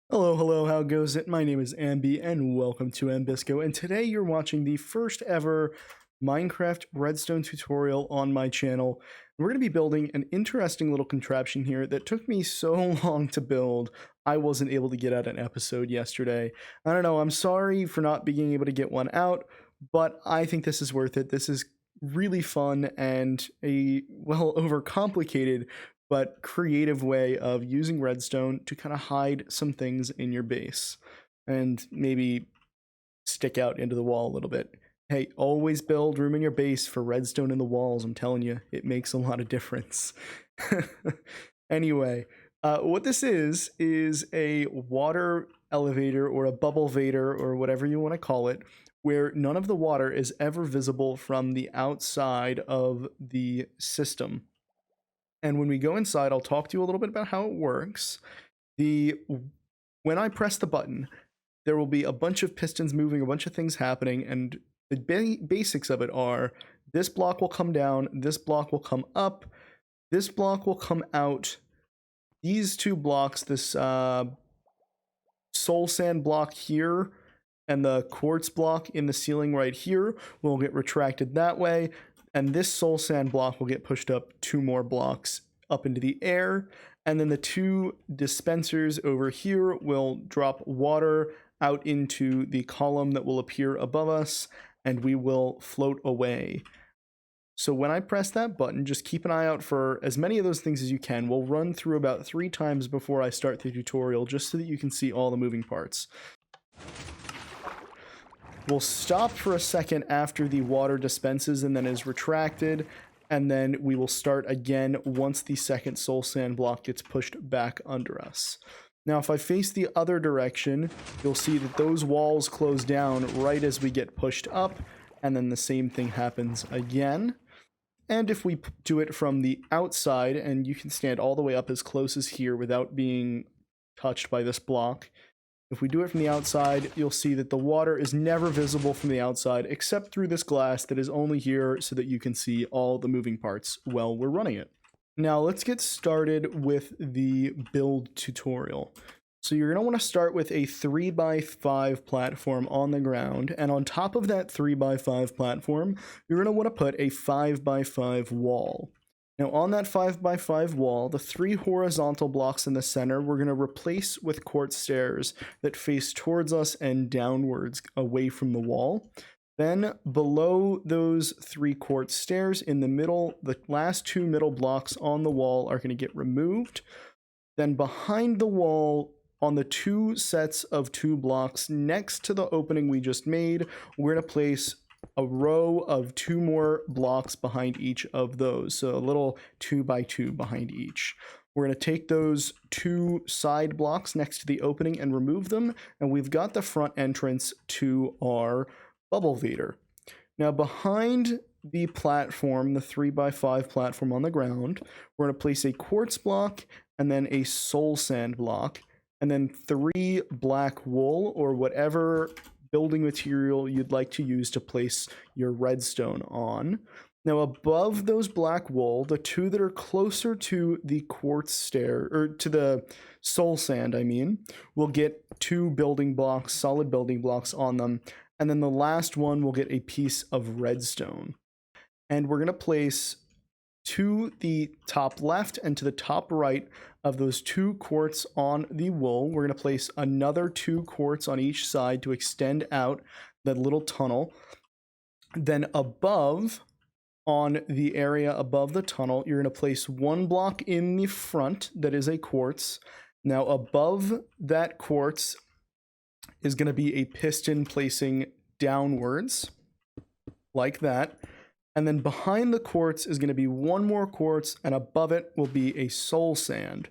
Hello, how goes it? My name is Amby, and welcome to Ambysco, and today you're watching the first ever Minecraft Redstone tutorial on my channel. We're going to be building an interesting little contraption here that took me so long to build, I wasn't able to get out an episode yesterday. I don't know, I'm sorry for not being able to get one out, but I think this is worth it. This is really fun and a, well, overcomplicated but creative way of using redstone to kind of hide some things in your base and maybe stick out into the wall a little bit. Hey, always build room in your base for redstone in the walls. I'm telling you, it makes a lot of difference. Anyway, what this is a water elevator or a bubblevator or whatever you want to call it, where none of the water is ever visible from the outside of the system. And when we go inside, I'll talk to you a little bit about how it works. When I press the button, there will be a bunch of pistons moving, a bunch of things happening, and the basics of it are this block will come down, this block will come up, this block will come out. These two blocks, this soul sand block here and the quartz block in the ceiling right here, will get retracted that way. And this soul sand block will get pushed up 2 more blocks up into the air. And then the 2 dispensers over here will drop water out into the column that will appear above us, and we will float away. So when I press that button, just keep an eye out for as many of those things as you can. We'll run through about 3 times before I start the tutorial, just so that you can see all the moving parts. We'll stop for a second after the water dispenses and then is retracted, and then we will start again once the second soul sand block gets pushed back under us. Now, if I face the other direction, you'll see that those walls close down right as we get pushed up, and then the same thing happens again. And if we do it from the outside, and you can stand all the way up as close as here without being touched by this block, if we do it from the outside, you'll see that the water is never visible from the outside except through this glass that is only here so that you can see all the moving parts while we're running it. Now let's get started with the build tutorial. So you're going to want to start with a 3x5 platform on the ground, and on top of that 3x5 platform, you're going to want to put a 5x5 wall. Now on that 5x5 wall, the 3 horizontal blocks in the center, we're going to replace with quartz stairs that face towards us and downwards away from the wall. Then below those 3 quartz stairs in the middle, the last 2 middle blocks on the wall are going to get removed. Then behind the wall, on the 2 sets of 2 blocks next to the opening we just made, we're going to place a row of 2 more blocks behind each of those. So a little 2x2 behind each. We're going to take those 2 side blocks next to the opening and remove them. And we've got the front entrance to our Bubblevator. Now behind the platform, the 3x5 platform on the ground, we're going to place a quartz block and then a soul sand block, and then 3 black wool or whatever building material you'd like to use to place your redstone on. Now above those black wool, the 2 that are closer to the quartz stair, or to the soul sand, will get 2 building blocks, solid building blocks on them, and then the last one will get a piece of redstone. And we're going to place to the top left and to the top right of those 2 quartz on the wool, we're going to place another 2 quartz on each side to extend out that little tunnel. Then above, on the area above the tunnel, you're going to place 1 block in the front that is a quartz. Now above that quartz is going to be a piston placing downwards, like that. And then behind the quartz is going to be 1 more quartz, and above it will be a soul sand.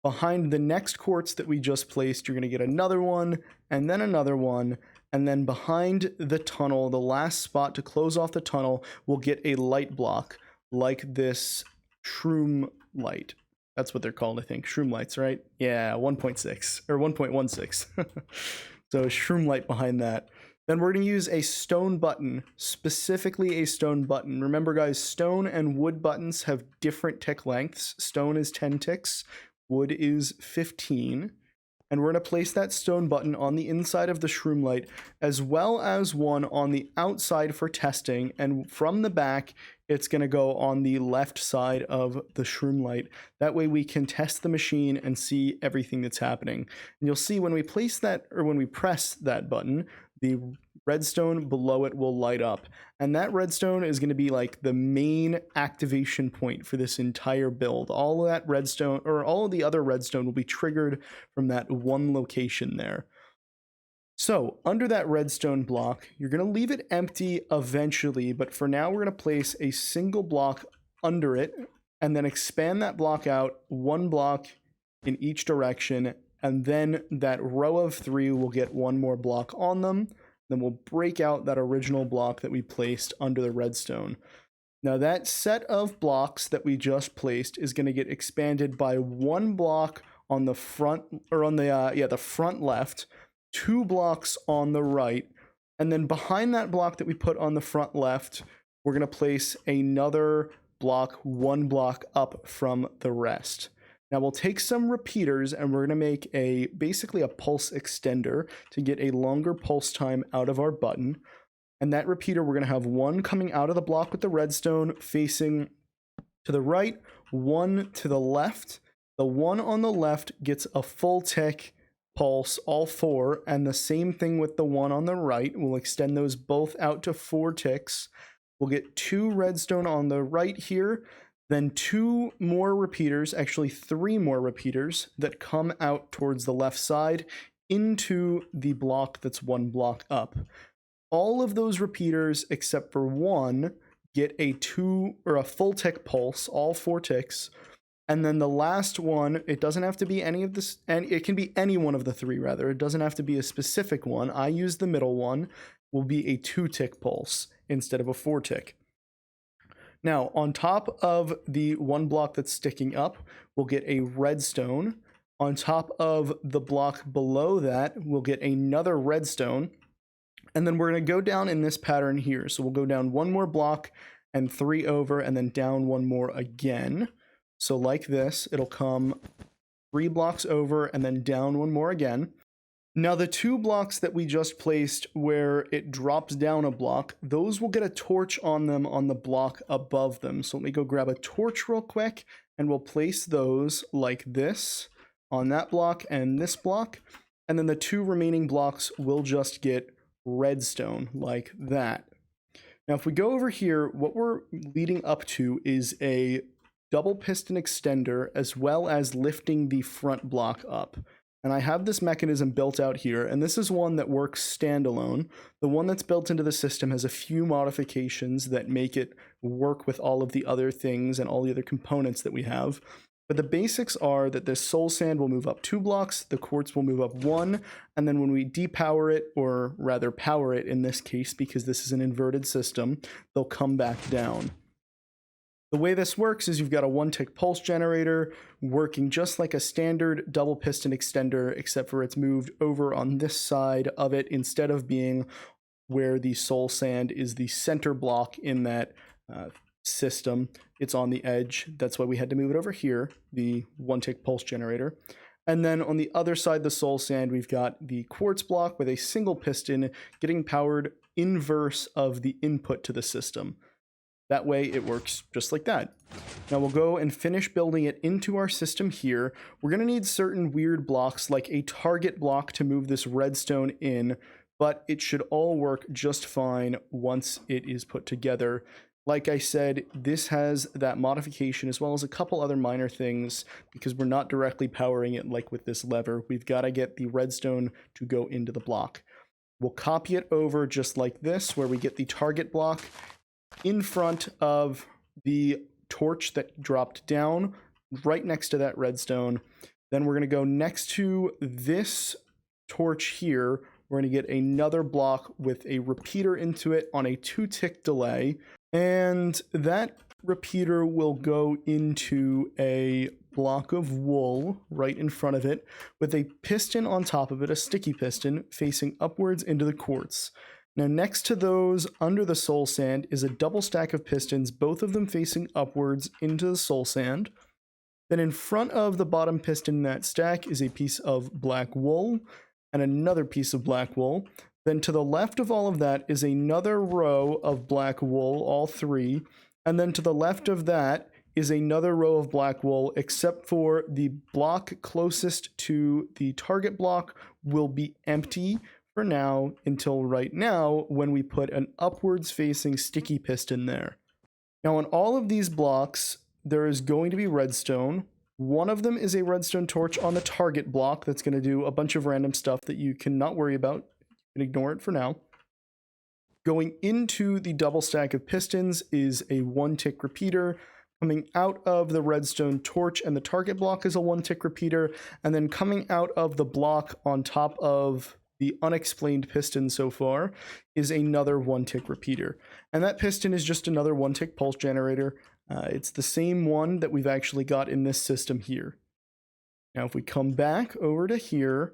Behind the next quartz that we just placed, you're going to get another one, and then another one, and then behind the tunnel, the last spot to close off the tunnel, we'll get a light block, like this shroom light. That's what they're called, I think. Shroom lights, right? Yeah, 1.6, or 1.16. So a shroom light behind that. Then we're going to use a stone button, specifically a stone button. Remember guys, stone and wood buttons have different tick lengths. Stone is 10 ticks, wood is 15. and we're going to place that stone button on the inside of the shroom light, as well as one on the outside for testing, and from the back, it's going to go on the left side of the shroom light. That way we can test the machine and see everything that's happening. And you'll see when we place that, or when we press that button, the redstone below it will light up. And that redstone is going to be like the main activation point for this entire build. All of that redstone, or all of the other redstone, will be triggered from that one location there. So under that redstone block, you're going to leave it empty eventually, but for now we're going to place a single block under it and then expand that block out one block in each direction, and then that row of 3 will get one more block on them. Then we'll break out that original block that we placed under the redstone. Now that set of blocks that we just placed is going to get expanded by one block on the front, or on the front left, 2 blocks on the right, and then behind that block that we put on the front left, we're going to place another block 1 block up from the rest. Now we'll take some repeaters and we're going to make basically a pulse extender to get a longer pulse time out of our button. And that repeater, we're going to have one coming out of the block with the redstone facing to the right, one to the left. The one on the left gets a full tick pulse, all 4, and the same thing with the one on the right. We'll extend those both out to 4 ticks. We'll get 2 redstone on the right here, then 2 more repeaters, actually 3 more repeaters that come out towards the left side into the block that's 1 block up. All of those repeaters except for one get a full tick pulse, all 4 ticks. And then the last one, it doesn't have to be any of this, and it can be any one of the 3 rather. It doesn't have to be a specific one. I use the middle one, will be a 2 tick pulse instead of a 4 tick. Now, on top of the 1 block that's sticking up, we'll get a redstone. On top of the block below that, we'll get another redstone. And then we're going to go down in this pattern here. So we'll go down 1 more block and 3 over, and then down 1 more again. So like this, it'll come 3 blocks over and then down 1 more again. Now the 2 blocks that we just placed where it drops down a block, those will get a torch on them on the block above them. So let me go grab a torch real quick and we'll place those like this on that block and this block. And then the 2 remaining blocks will just get redstone like that. Now if we go over here, what we're leading up to is a double piston extender as well as lifting the front block up. And I have this mechanism built out here, and this is one that works standalone. The one that's built into the system has a few modifications that make it work with all of the other things and all the other components that we have. But the basics are that this soul sand will move up 2 blocks, the quartz will move up 1, and then when we depower it, or rather power it in this case because this is an inverted system, they'll come back down. The way this works is you've got a 1-tick pulse generator working just like a standard double piston extender, except for it's moved over on this side of it instead of being where the soul sand is the center block in that system. It's on the edge. That's why we had to move it over here, the 1-tick pulse generator. And then on the other side, the soul sand, we've got the quartz block with a single piston getting powered inverse of the input to the system. That way it works just like that. Now we'll go and finish building it into our system here. We're going to need certain weird blocks like a target block to move this redstone in, but it should all work just fine once it is put together. Like I said, this has that modification as well as a couple other minor things because we're not directly powering it like with this lever. We've got to get the redstone to go into the block. We'll copy it over just like this, where we get the target block in front of the torch that dropped down right next to that redstone. Then we're going to go next to this torch here. We're going to get another block with a repeater into it on a 2-tick delay. And that repeater will go into a block of wool right in front of it with a piston on top of it, a sticky piston facing upwards into the quartz. Now next to those under the soul sand is a double stack of pistons, both of them facing upwards into the soul sand. Then in front of the bottom piston in that stack is a piece of black wool and another piece of black wool. Then to the left of all of that is another row of black wool, all three. And then to the left of that is another row of black wool, except for the block closest to the target block will be empty for now until right now when we put an upwards facing sticky piston there. Now on all of these blocks, there is going to be redstone. One of them is a redstone torch on the target block that's going to do a bunch of random stuff that you cannot worry about. You can ignore it for now. Going into the double stack of pistons is a 1-tick repeater. Coming out of the redstone torch and the target block is a 1-tick repeater. And then coming out of the block on top of the unexplained piston so far is another 1-tick repeater. And that piston is just another 1-tick pulse generator. It's the same one that we've actually got in this system here. Now, if we come back over to here,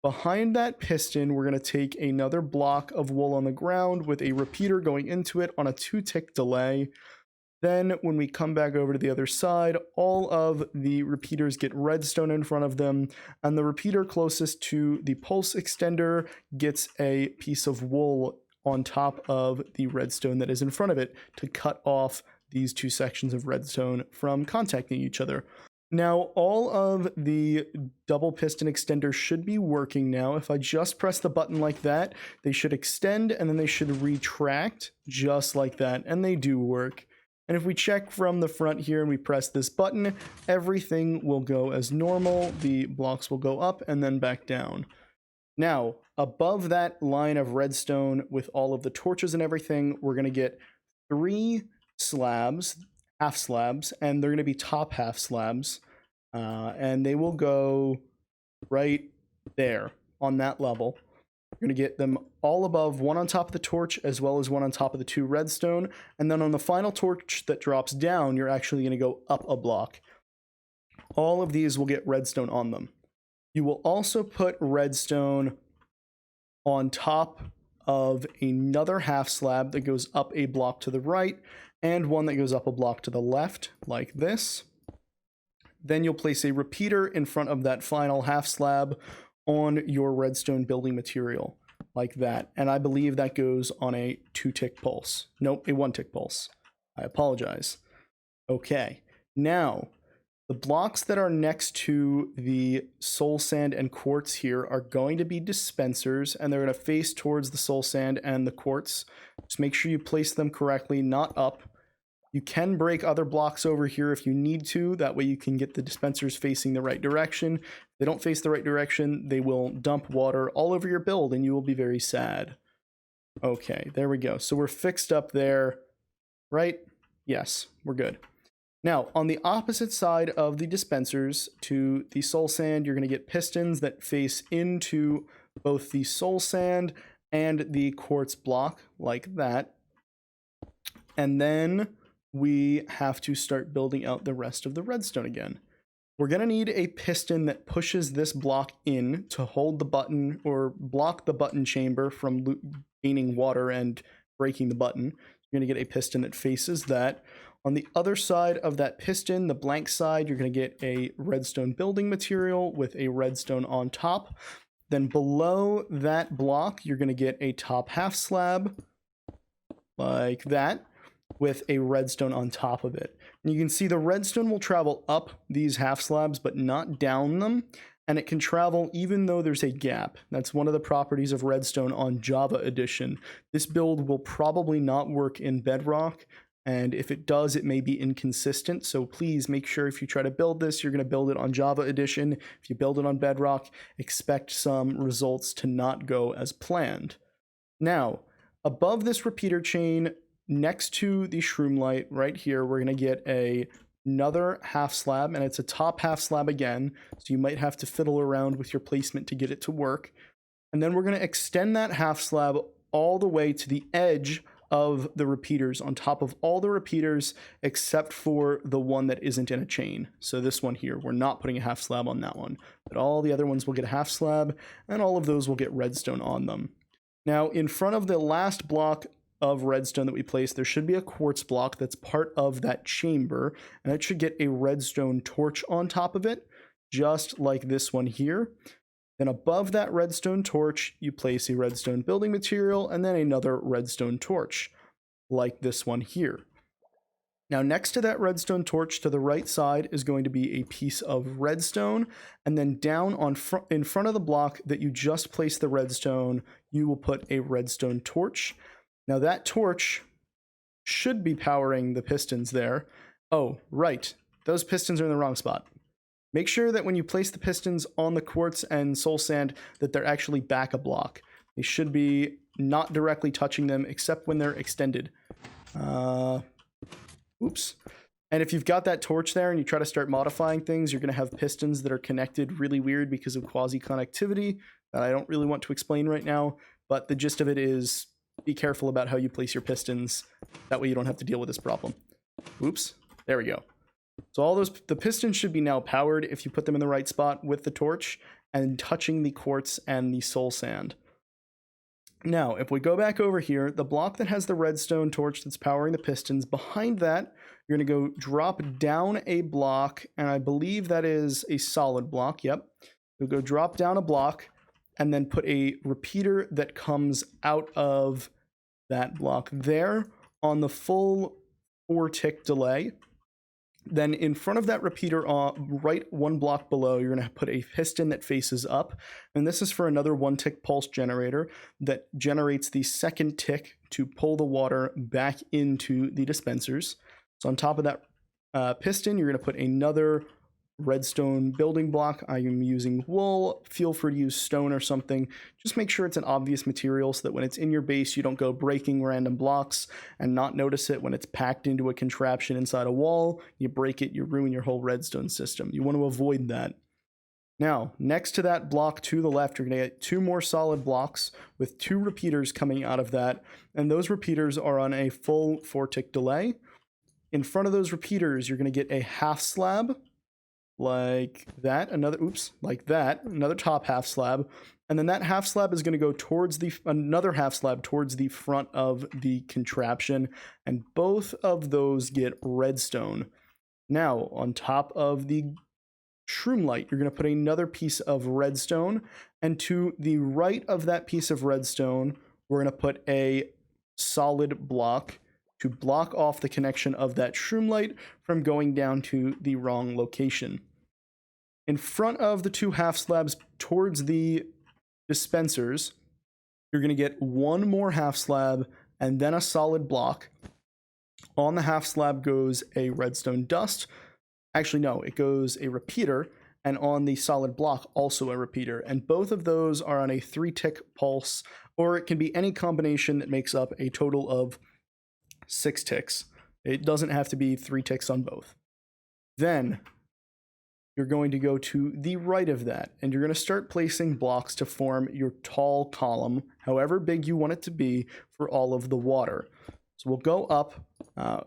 behind that piston, we're going to take another block of wool on the ground with a repeater going into it on a 2-tick delay. Then when we come back over to the other side, all of the repeaters get redstone in front of them, and the repeater closest to the pulse extender gets a piece of wool on top of the redstone that is in front of it to cut off these two sections of redstone from contacting each other. Now, all of the double piston extenders should be working now. If I just press the button like that, they should extend and then they should retract just like that, and they do work. And if we check from the front here and we press this button, everything will go as normal. The blocks will go up and then back down. Now, above that line of redstone with all of the torches and everything, we're going to get 3 slabs, half slabs, and they're going to be top half slabs. And they will go right there on that level. You're going to get them all above, one on top of the torch as well as one on top of the 2 redstone. And then on the final torch that drops down, you're actually going to go up a block. All of these will get redstone on them. You will also put redstone on top of another half slab that goes up a block to the right and one that goes up a block to the left, like this. Then you'll place a repeater in front of that final half slab on your redstone building material, like that. And I believe that goes on a 2-tick pulse. Nope, a 1-tick pulse. I apologize. Okay, now the blocks that are next to the soul sand and quartz here are going to be dispensers, and they're going to face towards the soul sand and the quartz. Just make sure you place them correctly, not up. You can break other blocks over here if you need to. That way you can get the dispensers facing the right direction. If they don't face the right direction, they will dump water all over your build and you will be very sad. Okay, there we go. So we're fixed up there, right? Yes, we're good. Now, on the opposite side of the dispensers to the soul sand, you're going to get pistons that face into both the soul sand and the quartz block, like that. And then we have to start building out the rest of the redstone again. We're going to need a piston that pushes this block in to hold the button or block the button chamber from gaining water and breaking the button. You're going to get a piston that faces that. On the other side of that piston, the blank side, you're going to get a redstone building material with a redstone on top. Then below that block, you're going to get a top half slab like that, with a redstone on top of it. And you can see the redstone will travel up these half slabs, but not down them. And it can travel even though there's a gap. That's one of the properties of redstone on Java Edition. This build will probably not work in Bedrock. And if it does, it may be inconsistent. So please make sure if you try to build this, you're going to build it on Java Edition. If you build it on Bedrock, expect some results to not go as planned. Now, above this repeater chain, next to the shroom light right here, we're going to get another half slab, and it's a top half slab again, so you might have to fiddle around with your placement to get it to work. And then we're going to extend that half slab all the way to the edge of the repeaters, on top of all the repeaters except for the one that isn't in a chain. So this one here, we're not putting a half slab on that one, but all the other ones will get a half slab, and all of those will get redstone on them. Now, in front of the last block of redstone that we place, there should be a quartz block that's part of that chamber, and it should get a redstone torch on top of it, just like this one here. Then above that redstone torch, you place a redstone building material, and then another redstone torch, like this one here. Now, next to that redstone torch to the right side is going to be a piece of redstone, and then down in front of the block that you just placed the redstone, you will put a redstone torch. Now, that torch should be powering the pistons there. Oh, right. Those pistons are in the wrong spot. Make sure that when you place the pistons on the quartz and soul sand that they're actually back a block. They should be not directly touching them except when they're extended. Oops. And if you've got that torch there and you try to start modifying things, you're going to have pistons that are connected really weird because of quasi-connectivity that I don't really want to explain right now. But the gist of it is be careful about how you place your pistons. That way you don't have to deal with this problem. Oops. There we go. So the pistons should be now powered if you put them in the right spot with the torch and touching the quartz and the soul sand. Now, if we go back over here, the block that has the redstone torch that's powering the pistons, behind that, you're going to go drop down a block, and I believe that is a solid block. Yep. You'll go drop down a block and then put a repeater that comes out of that block there on the full 4-tick delay. Then in front of that repeater, right one block below, you're going to put a piston that faces up. And this is for another 1-tick pulse generator that generates the second tick to pull the water back into the dispensers. So on top of that piston, you're going to put another redstone building block. I am using wool. Feel free to use stone or something. Just make sure it's an obvious material so that when it's in your base, you don't go breaking random blocks and not notice it when it's packed into a contraption inside a wall. You break it, you ruin your whole redstone system. You want to avoid that. Now, next to that block to the left, you're going to get 2 more solid blocks with 2 repeaters coming out of that. And those repeaters are on a full 4-tick delay. In front of those repeaters, you're going to get a half slab like that, like that, another top half slab, and then that half slab is going to go towards another half slab towards the front of the contraption, and both of those get redstone. Now, on top of the shroom light, you're going to put another piece of redstone, and to the right of that piece of redstone, we're going to put a solid block to block off the connection of that shroom light from going down to the wrong location. In front of the 2 half slabs towards the dispensers, you're going to get 1 more half slab and then a solid block. On the half slab goes a redstone dust. Actually, no, it goes a repeater, and on the solid block, also a repeater. And both of those are on a 3-tick pulse, or it can be any combination that makes up a total of 6 ticks. It doesn't have to be 3 ticks on both. Then you're going to go to the right of that, and you're going to start placing blocks to form your tall column, however big you want it to be, for all of the water. So we'll go up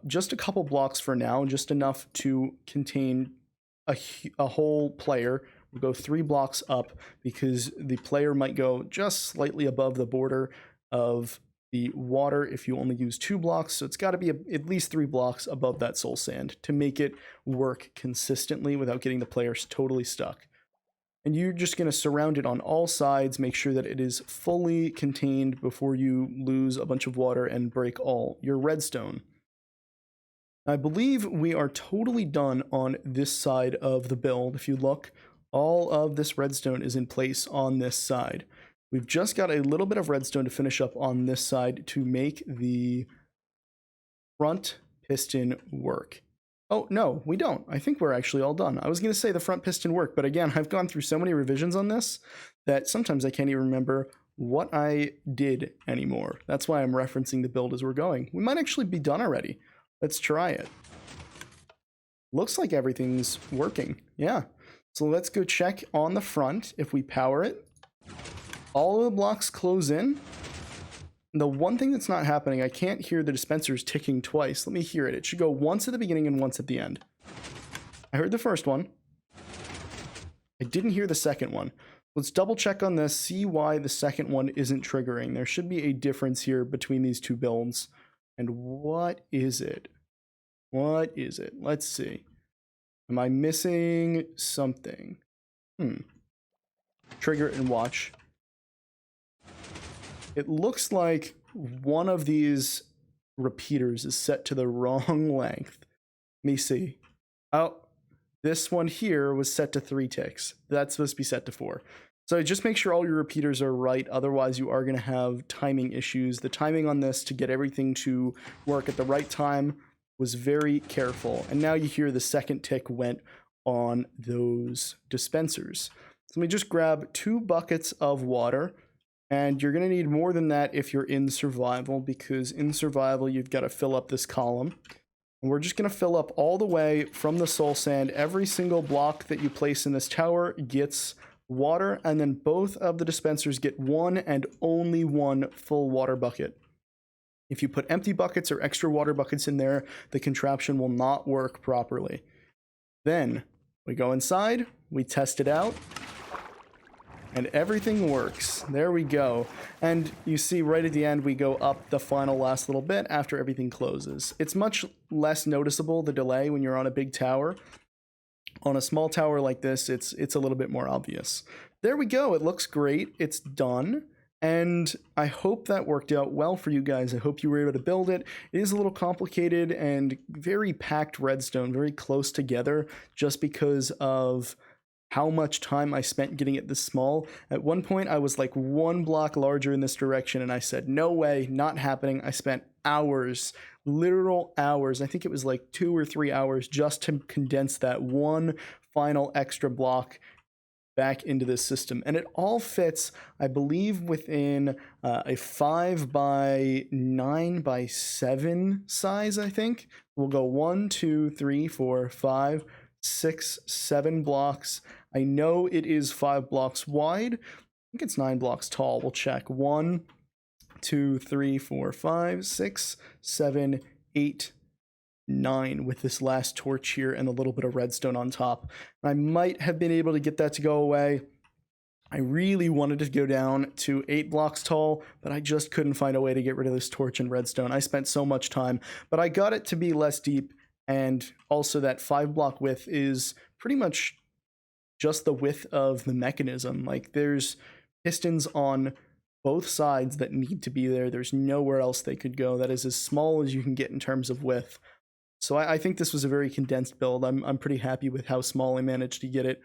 just a couple blocks for now, just enough to contain a whole player. We'll go 3 blocks up because the player might go just slightly above the border of the water if you only use 2 blocks. So it's got to be at least 3 blocks above that soul sand to make it work consistently without getting the players totally stuck. And you're just going to surround it on all sides, make sure that it is fully contained before you lose a bunch of water and break all your redstone. I believe we are totally done on this side of the build. If you look, all of this redstone is in place on this side. We've just got a little bit of redstone to finish up on this side to make the front piston work. Oh, no, we don't. I think we're actually all done. I was going to say the front piston worked, but again, I've gone through so many revisions on this that sometimes I can't even remember what I did anymore. That's why I'm referencing the build as we're going. We might actually be done already. Let's try it. Looks like everything's working. Yeah. So let's go check on the front if we power it. All of the blocks close in. The one thing that's not happening, I can't hear the dispensers ticking twice. Let me hear it. It should go once at the beginning and once at the end. I heard the first one. I didn't hear the second one. Let's double check on this, see why the second one isn't triggering. There should be a difference here between these two builds. And what is it? What is it? Let's see. Am I missing something? Trigger and watch. It looks like one of these repeaters is set to the wrong length. Let me see. Oh, this one here was set to 3 ticks. That's supposed to be set to 4. So just make sure all your repeaters are right. Otherwise, you are going to have timing issues. The timing on this to get everything to work at the right time was very careful. And now you hear the second tick went on those dispensers. So let me just grab 2 buckets of water. And you're going to need more than that if you're in survival, because in survival, you've got to fill up this column. And we're just going to fill up all the way from the soul sand. Every single block that you place in this tower gets water, and then both of the dispensers get 1 and only 1 full water bucket. If you put empty buckets or extra water buckets in there, the contraption will not work properly. Then we go inside, we test it out, and everything works. There we go. And you see right at the end, we go up the final last little bit after everything closes. It's much less noticeable, the delay, when you're on a big tower. On a small tower like this, it's a little bit more obvious. There we go. It looks great. It's done. And I hope that worked out well for you guys. I hope you were able to build it. It is a little complicated and very packed redstone, very close together, just because of how much time I spent getting it this small. At one point, I was like 1 block larger in this direction, and I said, no way, not happening. I spent hours, literal hours. I think it was like 2 or 3 hours just to condense that 1 final extra block back into this system. And it all fits, I believe, within a 5 by 9 by 7 size, I think. We'll go 1, 2, 3, 4, 5, 6, 7 blocks. I know it is 5 blocks wide. I think it's 9 blocks tall. We'll check. 1, 2, 3, 4, 5, 6, 7, 8, 9 with this last torch here and a little bit of redstone on top. I might have been able to get that to go away. I really wanted to go down to 8 blocks tall, but I just couldn't find a way to get rid of this torch and redstone. I spent so much time, but I got it to be less deep. And also that 5 block width is pretty much just the width of the mechanism. Like, there's pistons on both sides that need to be there. There's nowhere else they could go. That is as small as you can get in terms of width. So I think this was a very condensed build. I'm pretty happy with how small I managed to get it.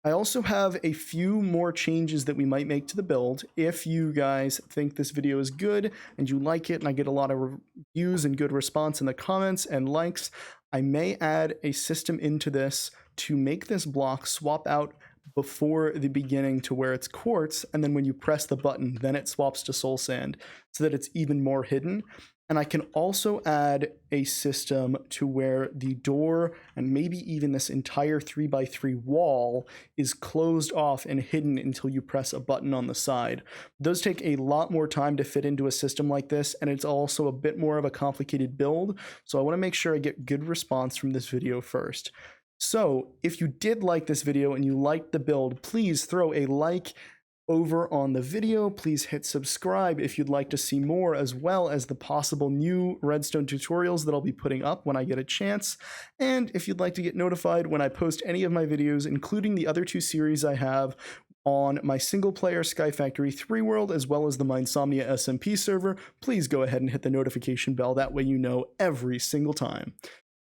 I also have a few more changes that we might make to the build. If you guys think this video is good and you like it and I get a lot of reviews and good response in the comments and likes, I may add a system into this to make this block swap out before the beginning to where it's quartz, and then when you press the button, then it swaps to soul sand so that it's even more hidden. And I can also add a system to where the door and maybe even this entire 3x3 wall is closed off and hidden until you press a button on the side. Those take a lot more time to fit into a system like this, and it's also a bit more of a complicated build. So I want to make sure I get good response from this video first. So if you did like this video and you liked the build, please throw a like over on the video. Please hit subscribe if you'd like to see more, as well as the possible new redstone tutorials that I'll be putting up when I get a chance. And if you'd like to get notified when I post any of my videos, including the other 2 series I have on my single player Sky Factory 3 world, as well as the Mindsomnia SMP server, please go ahead and hit the notification bell. That way you know every single time.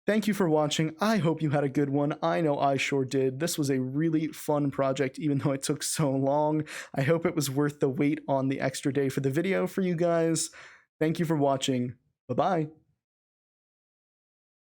Thank you for watching. I hope you had a good one. I know I sure did. This was a really fun project, even though it took so long. I hope it was worth the wait on the extra day for the video for you guys. Thank you for watching. Bye-bye.